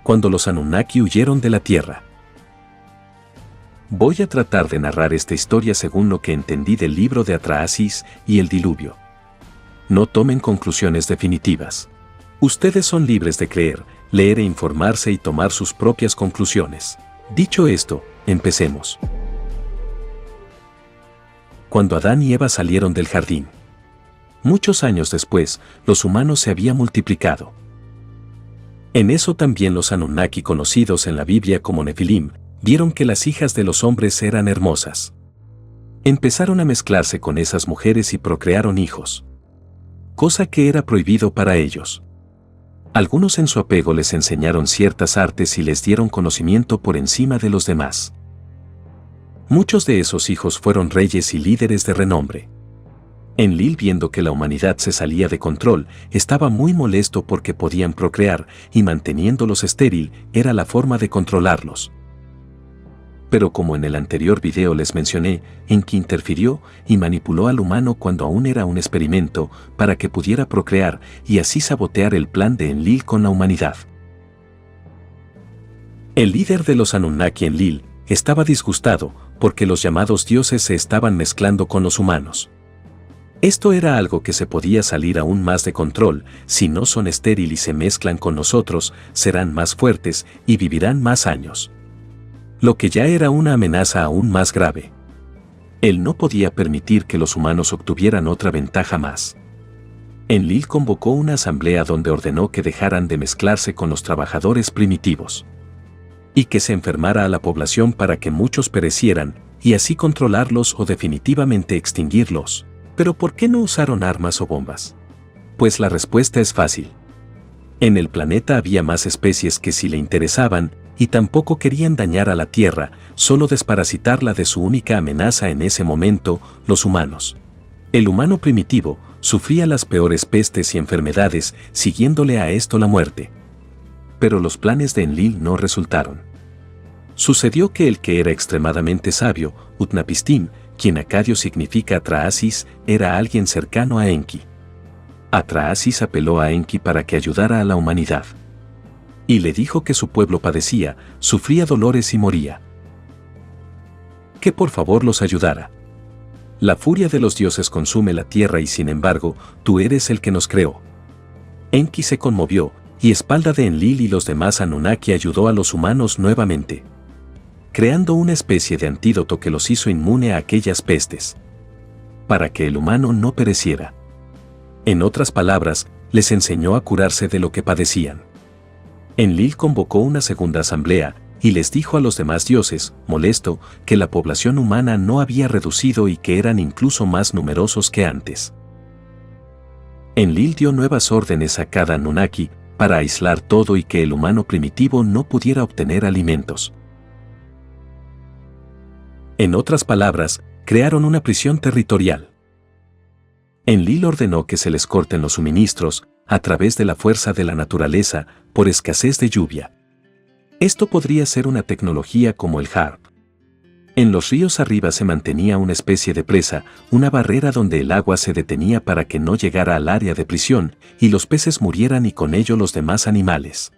cuando los Anunnaki huyeron de la Tierra. Voy a tratar de narrar esta historia según lo que entendí del libro de Atrahasis y el diluvio. No tomen conclusiones definitivas. Ustedes son libres de creer, leer e informarse y tomar sus propias conclusiones. Dicho esto, empecemos. Cuando Adán y Eva salieron del jardín. Muchos años después, los humanos se habían multiplicado. En eso también los Anunnaki, conocidos en la Biblia como Nefilim, vieron que las hijas de los hombres eran hermosas. Empezaron a mezclarse con esas mujeres y procrearon hijos. Cosa que era prohibido para ellos. Algunos en su apego les enseñaron ciertas artes y les dieron conocimiento por encima de los demás. Muchos de esos hijos fueron reyes y líderes de renombre. Enlil, viendo que la humanidad se salía de control, estaba muy molesto porque podían procrear y manteniéndolos estéril era la forma de controlarlos. Pero como en el anterior video les mencioné, Enki interfirió y manipuló al humano cuando aún era un experimento para que pudiera procrear y así sabotear el plan de Enlil con la humanidad. El líder de los Anunnaki, Enlil, estaba disgustado porque los llamados dioses se estaban mezclando con los humanos. Esto era algo que se podía salir aún más de control. Si no son estériles y se mezclan con nosotros, serán más fuertes y vivirán más años. Lo que ya era una amenaza aún más grave. Él no podía permitir que los humanos obtuvieran otra ventaja más. Enlil convocó una asamblea donde ordenó que dejaran de mezclarse con los trabajadores primitivos. Y que se enfermara a la población para que muchos perecieran, y así controlarlos o definitivamente extinguirlos. ¿Pero por qué no usaron armas o bombas? Pues la respuesta es fácil. En el planeta había más especies que sí le interesaban, y tampoco querían dañar a la Tierra, solo desparasitarla de su única amenaza en ese momento, los humanos. El humano primitivo sufría las peores pestes y enfermedades, siguiéndole a esto la muerte. Pero los planes de Enlil no resultaron. Sucedió que el que era extremadamente sabio, Utnapishtim, quien acadio significa Atrahasis, era alguien cercano a Enki. Atrahasis apeló a Enki para que ayudara a la humanidad. Y le dijo que su pueblo padecía, sufría dolores y moría. Que por favor los ayudara. La furia de los dioses consume la tierra y sin embargo, tú eres el que nos creó. Enki se conmovió, y espalda de Enlil y los demás Anunnaki ayudó a los humanos nuevamente, creando una especie de antídoto que los hizo inmune a aquellas pestes, para que el humano no pereciera. En otras palabras, les enseñó a curarse de lo que padecían. Enlil convocó una segunda asamblea y les dijo a los demás dioses, molesto, que la población humana no había reducido y que eran incluso más numerosos que antes. Enlil dio nuevas órdenes a cada Anunnaki para aislar todo y que el humano primitivo no pudiera obtener alimentos. En otras palabras, crearon una prisión territorial. Enlil ordenó que se les corten los suministros, a través de la fuerza de la naturaleza, por escasez de lluvia. Esto podría ser una tecnología como el HARP. En los ríos arriba se mantenía una especie de presa, una barrera donde el agua se detenía para que no llegara al área de prisión, y los peces murieran y con ello los demás animales.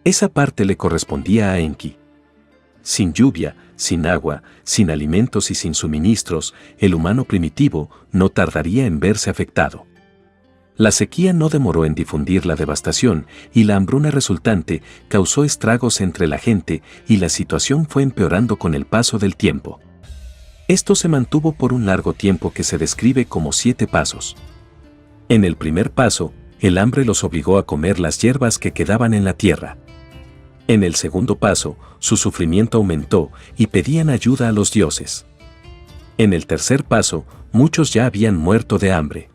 Esa parte le correspondía a Enki. Sin lluvia, sin agua, sin alimentos y sin suministros, el humano primitivo no tardaría en verse afectado. La sequía no demoró en difundir la devastación y la hambruna resultante causó estragos entre la gente y la situación fue empeorando con el paso del tiempo. Esto se mantuvo por un largo tiempo que se describe como 7 pasos. En el primer paso, el hambre los obligó a comer las hierbas que quedaban en la tierra. En el segundo paso, su sufrimiento aumentó y pedían ayuda a los dioses. En el tercer paso, muchos ya habían muerto de hambre.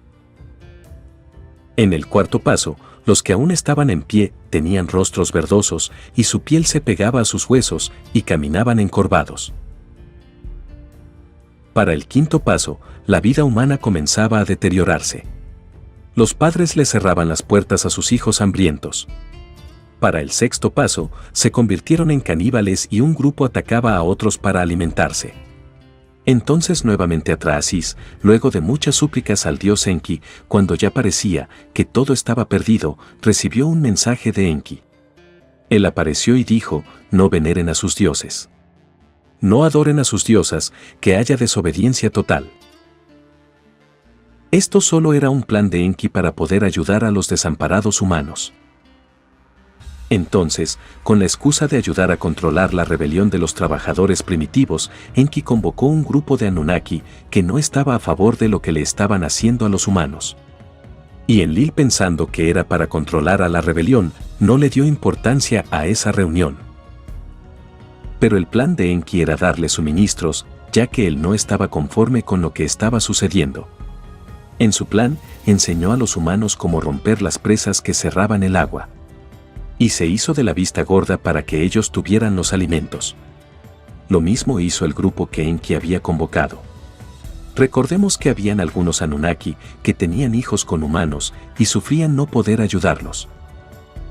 En el cuarto paso, los que aún estaban en pie tenían rostros verdosos y su piel se pegaba a sus huesos y caminaban encorvados. Para el quinto paso, la vida humana comenzaba a deteriorarse. Los padres le cerraban las puertas a sus hijos hambrientos. Para el sexto paso, se convirtieron en caníbales y un grupo atacaba a otros para alimentarse. Entonces nuevamente Atrahasis, luego de muchas súplicas al dios Enki, cuando ya parecía que todo estaba perdido, recibió un mensaje de Enki. Él apareció y dijo: no veneren a sus dioses. No adoren a sus diosas, que haya desobediencia total. Esto solo era un plan de Enki para poder ayudar a los desamparados humanos. Entonces, con la excusa de ayudar a controlar la rebelión de los trabajadores primitivos, Enki convocó un grupo de Anunnaki que no estaba a favor de lo que le estaban haciendo a los humanos. Y Enlil, pensando que era para controlar a la rebelión, no le dio importancia a esa reunión. Pero el plan de Enki era darle suministros, ya que él no estaba conforme con lo que estaba sucediendo. En su plan, enseñó a los humanos cómo romper las presas que cerraban el agua. Y se hizo de la vista gorda para que ellos tuvieran los alimentos. Lo mismo hizo el grupo que Enki había convocado. Recordemos que habían algunos Anunnaki que tenían hijos con humanos y sufrían no poder ayudarlos.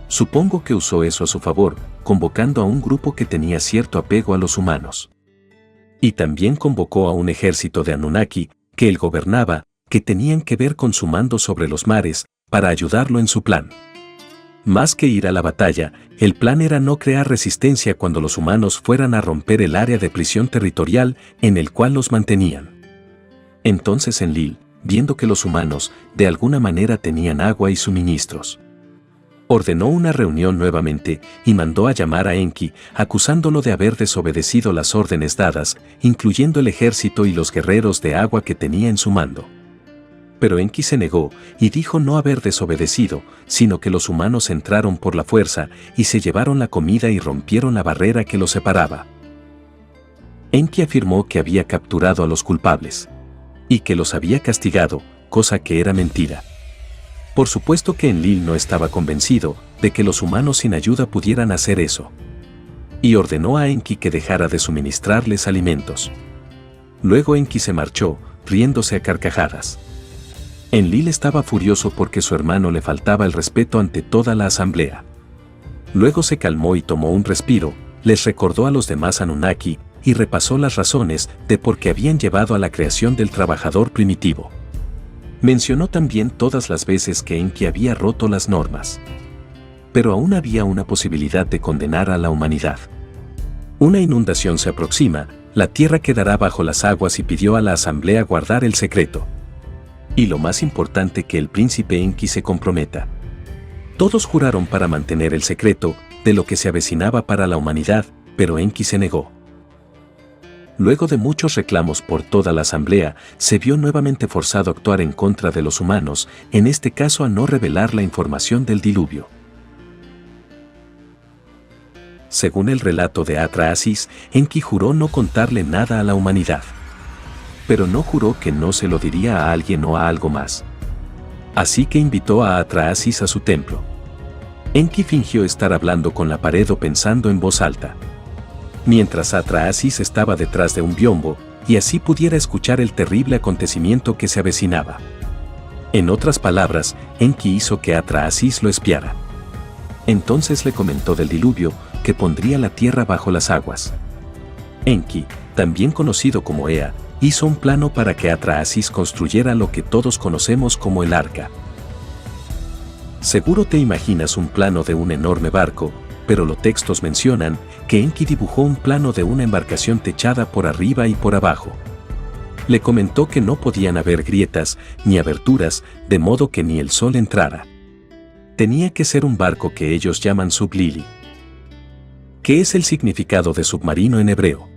Supongo que usó eso a su favor, convocando a un grupo que tenía cierto apego a los humanos. Y también convocó a un ejército de Anunnaki que él gobernaba, que tenían que ver con su mando sobre los mares, para ayudarlo en su plan. Más que ir a la batalla, el plan era no crear resistencia cuando los humanos fueran a romper el área de prisión territorial en el cual los mantenían. Entonces Enlil, viendo que los humanos de alguna manera tenían agua y suministros, ordenó una reunión nuevamente y mandó a llamar a Enki, acusándolo de haber desobedecido las órdenes dadas, incluyendo el ejército y los guerreros de agua que tenía en su mando. Pero Enki se negó y dijo no haber desobedecido, sino que los humanos entraron por la fuerza y se llevaron la comida y rompieron la barrera que los separaba. Enki afirmó que había capturado a los culpables y que los había castigado, cosa que era mentira. Por supuesto que Enlil no estaba convencido de que los humanos sin ayuda pudieran hacer eso. Y ordenó a Enki que dejara de suministrarles alimentos. Luego Enki se marchó, riéndose a carcajadas. Enlil estaba furioso porque su hermano le faltaba el respeto ante toda la asamblea. Luego se calmó y tomó un respiro, les recordó a los demás Anunnaki y repasó las razones de por qué habían llevado a la creación del trabajador primitivo. Mencionó también todas las veces que Enki había roto las normas. Pero aún había una posibilidad de condenar a la humanidad. Una inundación se aproxima, la tierra quedará bajo las aguas y pidió a la asamblea guardar el secreto. Y lo más importante, que el príncipe Enki se comprometa. Todos juraron para mantener el secreto de lo que se avecinaba para la humanidad, pero Enki se negó. Luego de muchos reclamos por toda la asamblea, se vio nuevamente forzado a actuar en contra de los humanos, en este caso a no revelar la información del diluvio. Según el relato de Atrahasis, Enki juró no contarle nada a la humanidad. Pero no juró que no se lo diría a alguien o a algo más. Así que invitó a Atrahasis a su templo. Enki fingió estar hablando con la pared o pensando en voz alta, mientras Atrahasis estaba detrás de un biombo, y así pudiera escuchar el terrible acontecimiento que se avecinaba. En otras palabras, Enki hizo que Atrahasis lo espiara. Entonces le comentó del diluvio, que pondría la tierra bajo las aguas. Enki, también conocido como Ea, hizo un plano para que Atrahasis construyera lo que todos conocemos como el arca. Seguro te imaginas un plano de un enorme barco, pero los textos mencionan que Enki dibujó un plano de una embarcación techada por arriba y por abajo. Le comentó que no podían haber grietas ni aberturas, de modo que ni el sol entrara. Tenía que ser un barco que ellos llaman sublili, que es el significado de submarino en hebreo.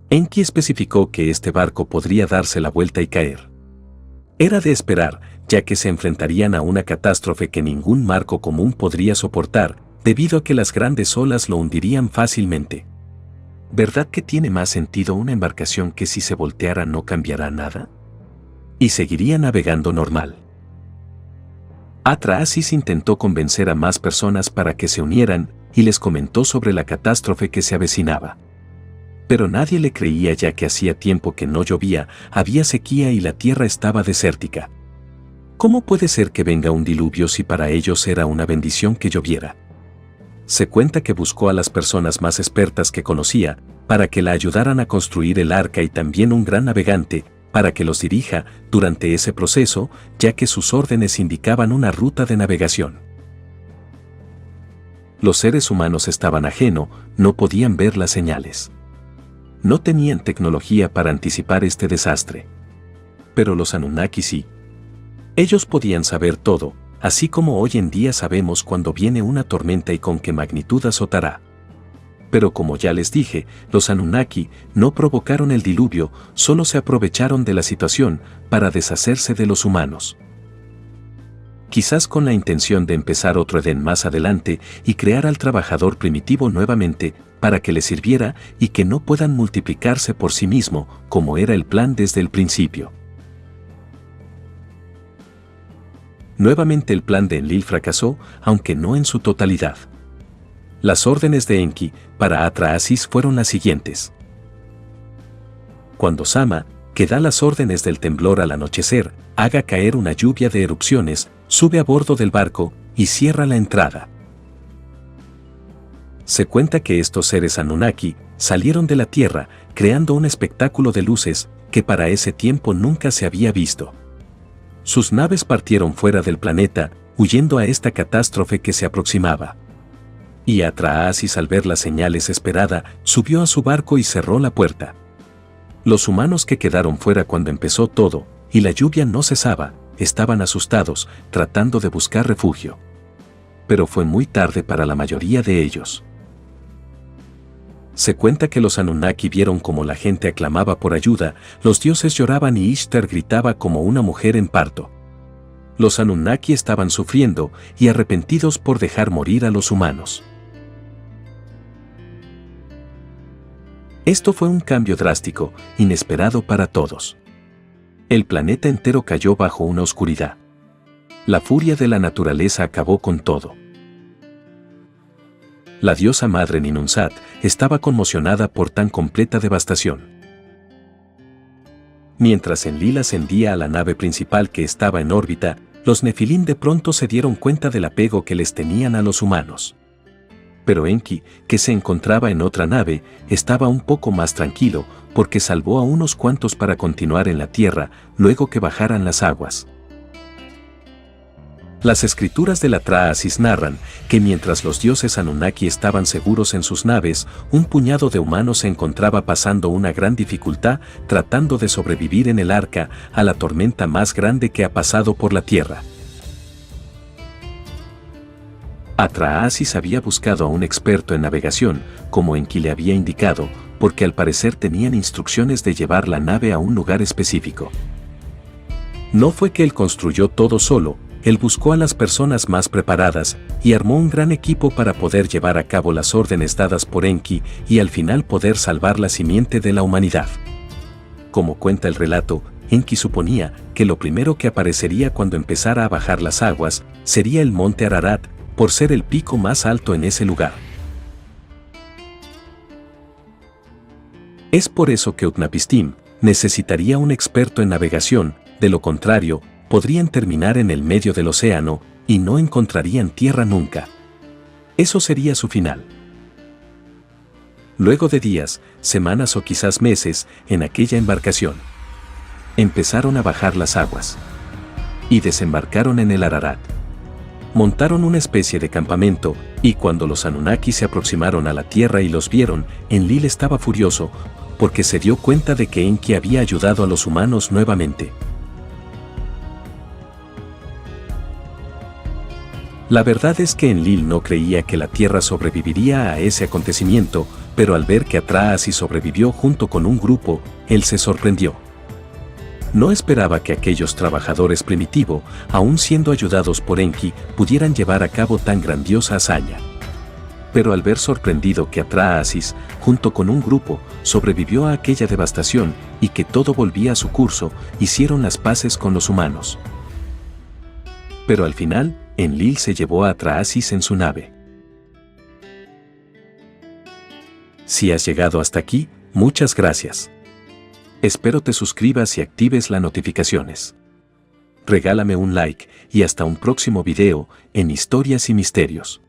Enki especificó que este barco podría darse la vuelta y caer. Era de esperar, ya que se enfrentarían a una catástrofe que ningún barco común podría soportar, debido a que las grandes olas lo hundirían fácilmente. ¿Verdad que tiene más sentido una embarcación que si se volteara no cambiará nada? Y seguiría navegando normal. Atrahasis intentó convencer a más personas para que se unieran y les comentó sobre la catástrofe que se avecinaba. Pero nadie le creía, ya que hacía tiempo que no llovía, había sequía y la tierra estaba desértica. ¿Cómo puede ser que venga un diluvio si para ellos era una bendición que lloviera? Se cuenta que buscó a las personas más expertas que conocía para que la ayudaran a construir el arca y también un gran navegante, para que los dirija durante ese proceso, ya que sus órdenes indicaban una ruta de navegación. Los seres humanos estaban ajeno, no podían ver las señales. No tenían tecnología para anticipar este desastre. Pero los Anunnaki sí. Ellos podían saber todo, así como hoy en día sabemos cuando viene una tormenta y con qué magnitud azotará. Pero como ya les dije, los Anunnaki no provocaron el diluvio, solo se aprovecharon de la situación para deshacerse de los humanos. Quizás con la intención de empezar otro Edén más adelante y crear al trabajador primitivo nuevamente, para que le sirviera y que no puedan multiplicarse por sí mismo, como era el plan desde el principio. Nuevamente el plan de Enlil fracasó, aunque no en su totalidad. Las órdenes de Enki para Atra-Asis fueron las siguientes. Cuando Sama, que da las órdenes del temblor al anochecer, haga caer una lluvia de erupciones, sube a bordo del barco y cierra la entrada. Se cuenta que estos seres Anunnaki salieron de la Tierra, creando un espectáculo de luces que para ese tiempo nunca se había visto. Sus naves partieron fuera del planeta, huyendo a esta catástrofe que se aproximaba. Y Atra-Asis, al ver las señales esperada, subió a su barco y cerró la puerta. Los humanos que quedaron fuera cuando empezó todo, y la lluvia no cesaba, estaban asustados, tratando de buscar refugio. Pero fue muy tarde para la mayoría de ellos. Se cuenta que los Anunnaki vieron como la gente aclamaba por ayuda, los dioses lloraban y Ishtar gritaba como una mujer en parto. Los Anunnaki estaban sufriendo y arrepentidos por dejar morir a los humanos. Esto fue un cambio drástico, inesperado para todos. El planeta entero cayó bajo una oscuridad. La furia de la naturaleza acabó con todo. La diosa madre Ninunsat estaba conmocionada por tan completa devastación. Mientras Enlil ascendía a la nave principal que estaba en órbita, los Nefilim de pronto se dieron cuenta del apego que les tenían a los humanos. Pero Enki, que se encontraba en otra nave, estaba un poco más tranquilo porque salvó a unos cuantos para continuar en la Tierra luego que bajaran las aguas. Las escrituras de la Atra-Asis narran que mientras los dioses Anunnaki estaban seguros en sus naves, un puñado de humanos se encontraba pasando una gran dificultad tratando de sobrevivir en el arca a la tormenta más grande que ha pasado por la Tierra. Atra-Asis había buscado a un experto en navegación, como Enki le había indicado, porque al parecer tenían instrucciones de llevar la nave a un lugar específico. No fue que él construyó todo solo, él buscó a las personas más preparadas y armó un gran equipo para poder llevar a cabo las órdenes dadas por Enki y al final poder salvar la simiente de la humanidad. Como cuenta el relato, Enki suponía que lo primero que aparecería cuando empezara a bajar las aguas sería el monte Ararat, por ser el pico más alto en ese lugar. Es por eso que Utnapishtim necesitaría un experto en navegación, de lo contrario, podrían terminar en el medio del océano y no encontrarían tierra nunca. Eso sería su final. Luego de días, semanas o quizás meses, en aquella embarcación, empezaron a bajar las aguas y desembarcaron en el Ararat. Montaron una especie de campamento, y cuando los Anunnaki se aproximaron a la Tierra y los vieron, Enlil estaba furioso, porque se dio cuenta de que Enki había ayudado a los humanos nuevamente. La verdad es que Enlil no creía que la Tierra sobreviviría a ese acontecimiento, pero al ver que Atra-Asis sobrevivió junto con un grupo, él se sorprendió. No esperaba que aquellos trabajadores primitivos, aun siendo ayudados por Enki, pudieran llevar a cabo tan grandiosa hazaña. Pero al ver sorprendido que Atra-Asis, junto con un grupo, sobrevivió a aquella devastación y que todo volvía a su curso, hicieron las paces con los humanos. Pero al final, Enlil se llevó a Atra-Asis en su nave. Si has llegado hasta aquí, muchas gracias. Espero te suscribas y actives las notificaciones. Regálame un like y hasta un próximo video en Historias y Misterios.